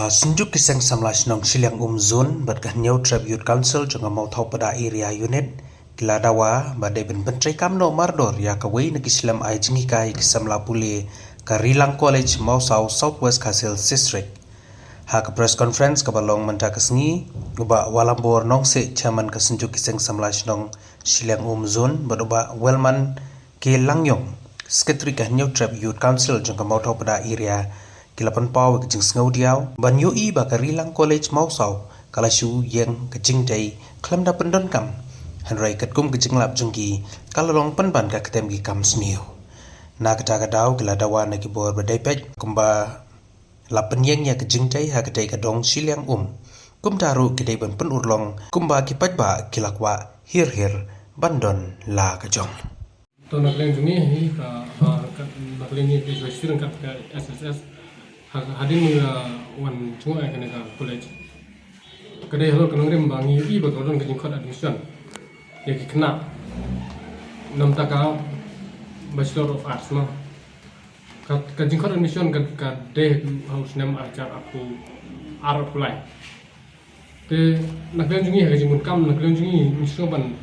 Senjuk kiseng samlas nong siliang zone bat new tribute council jong mau thau pada area unit kila dawa bade ben bentrai kam no mardor ya kawai na kislam ai jingi kai kisamla pule Karilang College mau Southwest Kasil District. Hak press conference kabalong menta kasngi uba walambor nong se chairman ka senjuk kiseng samlas nong siliang zone bat uba Welman ke Langyong secretary ka new tribute council jong mau thau pada area kilapan pau ke jing ngau diau ban yu I ba Karilang College mau kala shu yeng ke jing dai klam da pendon kam hanrai kat kum ke jing lap jungki kala long pan ban ka ketem gi kam smiu na kata ka dau kila dawa na ki bor badai pej kumba lapan yeng ya ke jing dai ha ke dai ka dong siliang kum taru ke dai ban pen urlong kumba ki paj ba kilakwa hir bandon la ka jong to naklen jungi hi ka naklen ni ki student ka SSS hadin wan chunga ka ka college kadai halo kanong rim bangi I ba kadon ka jingkot admission ya ki kena nam ta ka Bachelor of Arts ma ka jingkot admission ka de haus nam arcar aku arab apply te naklen jungi ha jingun kam naklen jungi misoban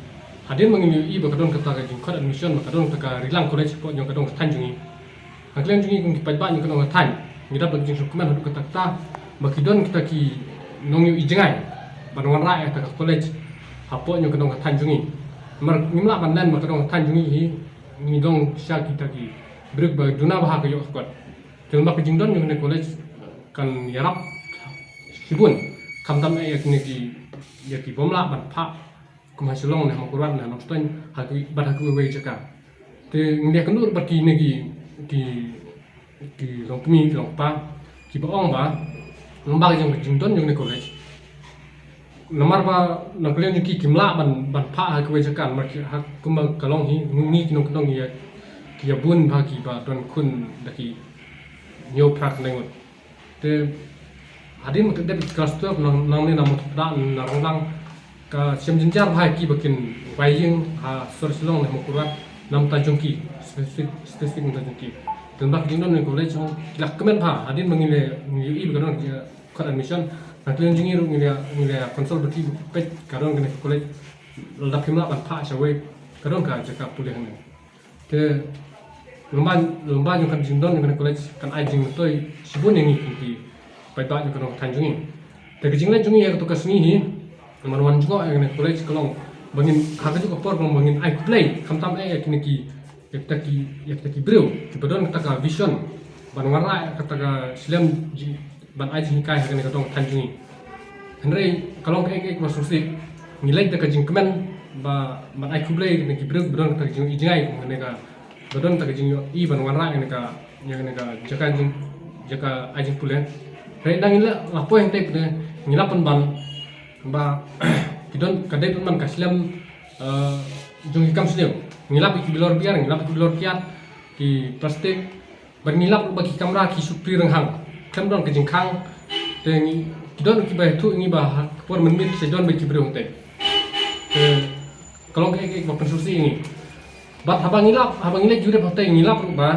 hadin mangin I ba kadon ka jingkot admission ma kadon ka Rilang College po nyong kadon tan jungi naklen jungi kung kipajba nyong kadon tan kita bagi dokumen untuk ketakta bakidon kita ki nong yu ijengai banwan rakyat ke college hapo nyo kadong tanjungi mar nimla bandan ma kadong tanjungi hi ni dong sha kita ki brek ba duna bah ka yo skot tel ma kijing don nyo college kan yarap sibun kamtam ya ki bomla ban pha kuma silong ne makuran na noston haku bad haku we jaka te ndia kandur baki ne ki long kmi long pa ki baong ba lomba jong jingdon jong ne college nomor ba naklen ki kimla ban pha ha kwe jakan mar ki ha kumba kalong hi ngi ki nong kadong ya ki ya bun ba ki ba don kun da ki nyo prak nengot te hadin mut de kelas 12 nang ne namut da na ronglang ka sim jinjar ba ki bakin waying ha sor silong ne mokurat nam tanjung ki specific tanjung ki tembak jingdon ne college lak kemen pa hadin mangile I begadon ka admission naklen jingi ru ngile konsol berti pet kadon kene college la pimla ban pa shawe kadon ka jaka pulih ne te lomba jong kan jingdon kene college kan ai jing toy sibun ngi ki pai ba jong kadon tanjungi te jingla jungi ya to kasni hi manwan juga kene college kalong bangin haga juga por bangin ai play kamtam kene ki yakta ki breu ki badon kata vision ban warna kata Islam ban aji kai ha ne katong tanjungi henry kalong ek masusi ngilai ta kajing kemen ba ban ai kublai ne ki breu badon kata jing ijai ne ka badon ta jing I ban warna ne ka jaka aji pule re dang ila lapo yang tek ne ngila ban ba kidon kadai ban ka Islam jung ikam sdeu ngilap ki bilor biar ngilap ki bilor kiat ki plastik bernilap bagi kamera ki supri renghang kam don ke jingkhang te ngi kidon ki ba tu ngi ba por menmit se don be ki brung te kalau ke ba konstruksi ini bat habang ngilap jure hote ngilap ba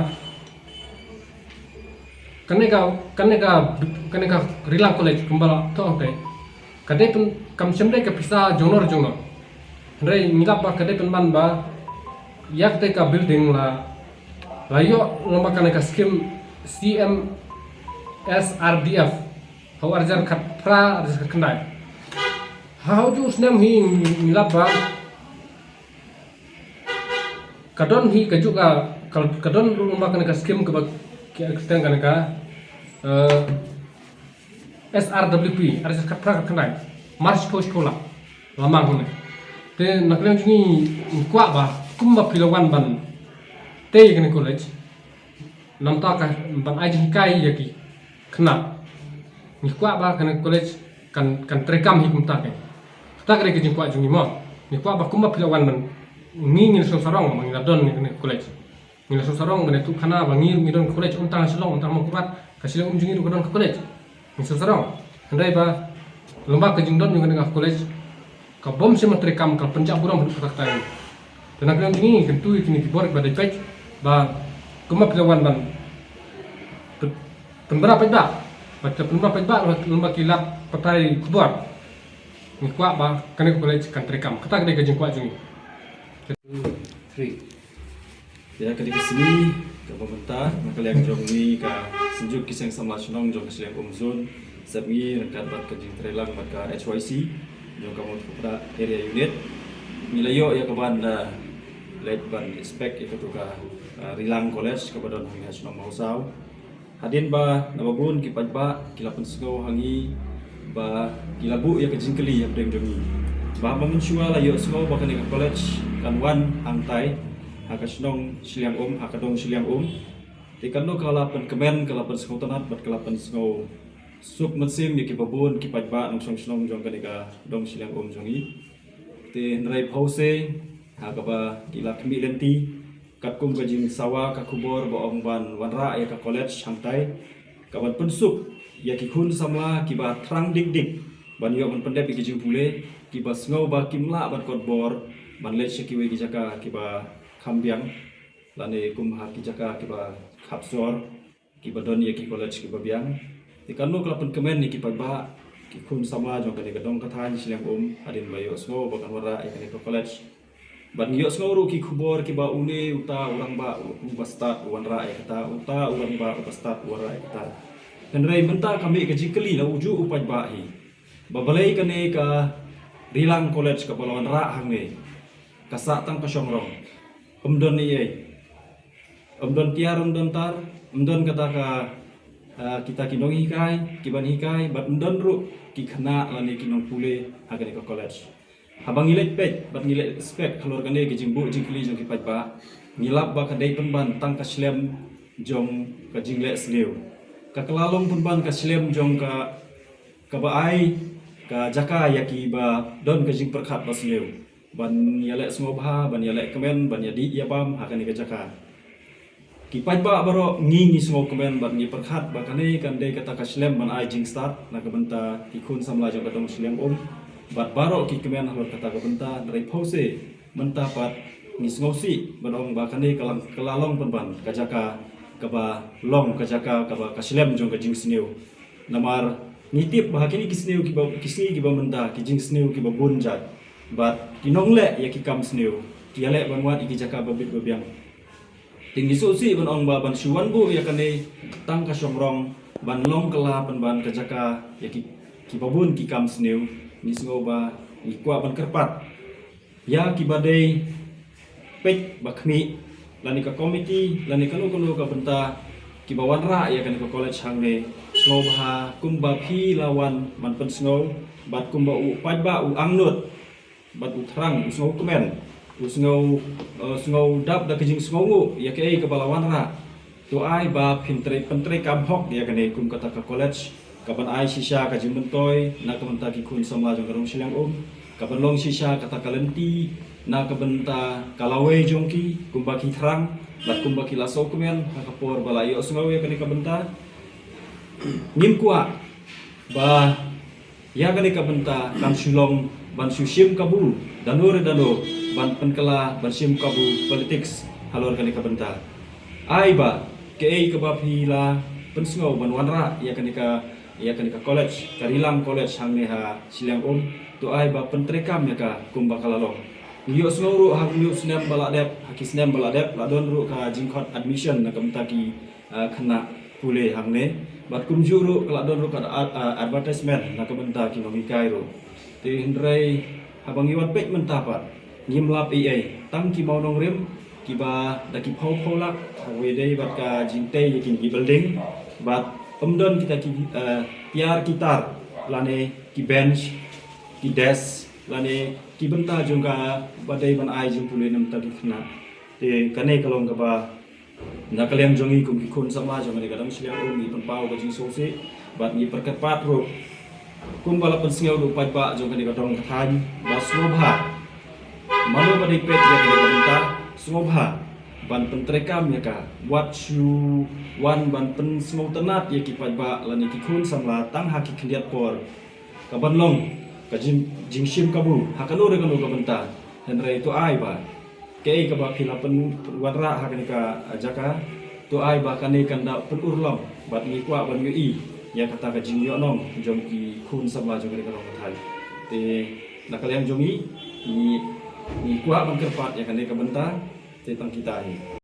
kaneka Rilang College kembala to hote kade pun kam semde ke pisa jonor Andre ngilap ba kade pun man ba yak te ka building la yo lomba kaneka skim CMSRDF how arjar khat pra arjar khat kandai how ju snam hi ngilap ba kadon hi kaju ka kadon lomba kaneka skim ka kitang kaneka SRWP arjar khat pra khat kandai march post kola lamang hone te naklen jungi kwa ba kumba pilawan ban te kene college namta ka ban aji kai yaki khna ni kwa ba kene college kan trekam hi kumta ke ta kare ke jingkwa jungi mo ni kwa ba kumba pilawan ban ngi so sarong mangi don ni kene college ni so sarong bane tu khana ba ngi don college untang silong untang mo kubat ka silong jungi ru don college ni so sarong ndai ba lomba ke jingdon ni kene college ka bom se matrekam ka penjak burang tak tahu dan aku yang ini tentu kini dibuat pada page ba kuma pilawan ban pembera peda baca penumah pajak lomba kilap petai kuat kuat bah kena college kan terekam kata kena kerja kuat jungi 3 ya ketika sini ke pemerintah maka yang jongi ke senjuk kisah sama senong jong keseliang umzon sami rengkat bat kerja terelang maka HYC jong kamu pada area unit milayo ya kawan let ban inspect itu tuh ke rilang college kepada hanya senong mausau hadin ba nababun kipat ba kilapan sego hangi ba kilabu ya kejingkeli ya pedeng jongi ba mensua la yo sego ba ke college kan wan angtai hakaснong siliang hakadong siliang tikano kalapan kemen kalapan sego tanat bat kalapan sego suk mesim ya kibabun kipat ba nong snong jong kaneka dong siliang jongi te nrai pause hakaba kila kemi lenti katkum kajing sawa kakubor ba ong ban wanra ya ka college hangtai kawan pensuk ya kikun samla kiba trang dik dik ban yo ban pendep kijing pule kiba sngau ba kimla ban kotbor ban let sekiwe kijaka kiba kambiang lane kum ha kijaka kiba kapsor kiba don ya ki college kiba biang tikano kelapan kemen ni kiba ba kikun samla jong kane gadong kathan siliang adin bayo sngau ba kan wara ya kane college ban yo sngau ki kubor kiba une uta urang ba ubastat wanra ya kata uta urang ba ubastat wara ya kata kenrai benta kami kejikeli la uju upaj ba hi babalai kane ka rilang college ka balawan ra hangne kasak tang kasyongrong umdon ni umdon tiar umdon tar umdon kata ka kita kinong hikai kiban hikai bat umdon ru ki khana lani kinong pule hagane ka college habang ngilet pet bat ngilet spek kalor kane ki jingbu jingkli jong ki pajba ngilap ba kadai penban tang kaslem jong ka jingle sneu ka kelalong penban kaslem jong ka baai ka jaka yaki ba don ka jing perkhat ba sneu ban yalek smobha ban yalek kemen ban yadi yabam hakane ka jaka ki pajba baro ngingi smo kemen ban ni perkhat ba kane kan dei kata kaslem ban ai jing start na ka benta ki khun samla jong ka dong slem bat baro ki kemen halor kata ka benta dari pause menta pat ni sngosi banong ba kane kalang kelalong penban ka jaka kaba long kajaka kaba kaslem jong ka jing sneu namar nitip bahakini kisneu kisni kiba menta kijing sneu kiba bonjat bat kinongle ya kikam sneu kiale banwat iki jaka babit babiang tinggi sosi banong ba ban suwan bu ya kane tang ka songrong ban long kala ban kajaka ya kiba bun kikam sneu ni sngo ba ikwa ban kerpat ya kibadei pek bakmi lani ka komiti lani kanu ka benta kibawan ra ya kan ka college hangne snobha kumba phi lawan man pen snow bat kumba u pajba u angnut bat u thrang u snow kemen u snow dap da kijing snow ngu ya ke ka balawan ra to ai ba pintre pentre kam hok ya kan kum kata ka college kapan ai sisa ka jimentoy na ka benta ki kun samla jong karong silang kapan long sisa kata kalenti na kabenta kalawe jongki kumbaki thrang bat kumbaki laso kemen hakapor balayo sungawe kani kabenta ngim kuat ba ya kani kabenta kam sulong ban susim kabu danur dano ban penkala ban sim kabu politics halor kani kabenta ai ba ke kabapila pensngau ban wanra ya kani ka college karilang college hangne ha silang to ai ba pentrekam ya ka kumbakalalong yo snoro hak nyu snem baladep hakisnem baladep ladon ru ka jingkot admission na kamtaki khana pule hangne bat kumjuru ladon ru ka advertisement na kamenta ki nomikai ru te hindrai habang iwan pek mentapat ngimlap tang ki mau nong rem ki ba daki phau lak wedei bat ka jingte yakin ki building bat umdon kita ki tiar gitar lane ki bench ki desk lane ki benta jongka badai ban ai jung pule nam tadi khna te kane kalong ka ba na kalem jongi kum ki khun sama jong ni kadam sliang mi pan pau ka jing sose bat ni perkepat ro kum bala pen sngau do pai ba jong kane kadong khan ba slobha malu badai pet ya kane benta slobha ban pentrekam ya ka what you one ban pen sngau tenat ya ki pai ba lani ki khun samla tang ha ki khliat por ka ban long ka jing sim kabu hakano re kanu ka benta henre itu ai ba ke ka ba phila pen warra hakani ka jaka to ai ba kane kanda pen urlom bat ni kwa ban yu i ya kata ka jing yo nong jong ki khun sabla jong ka rong thai te nakaliang jong ni kuah bangker pat ya kan ka benta te tang kita hi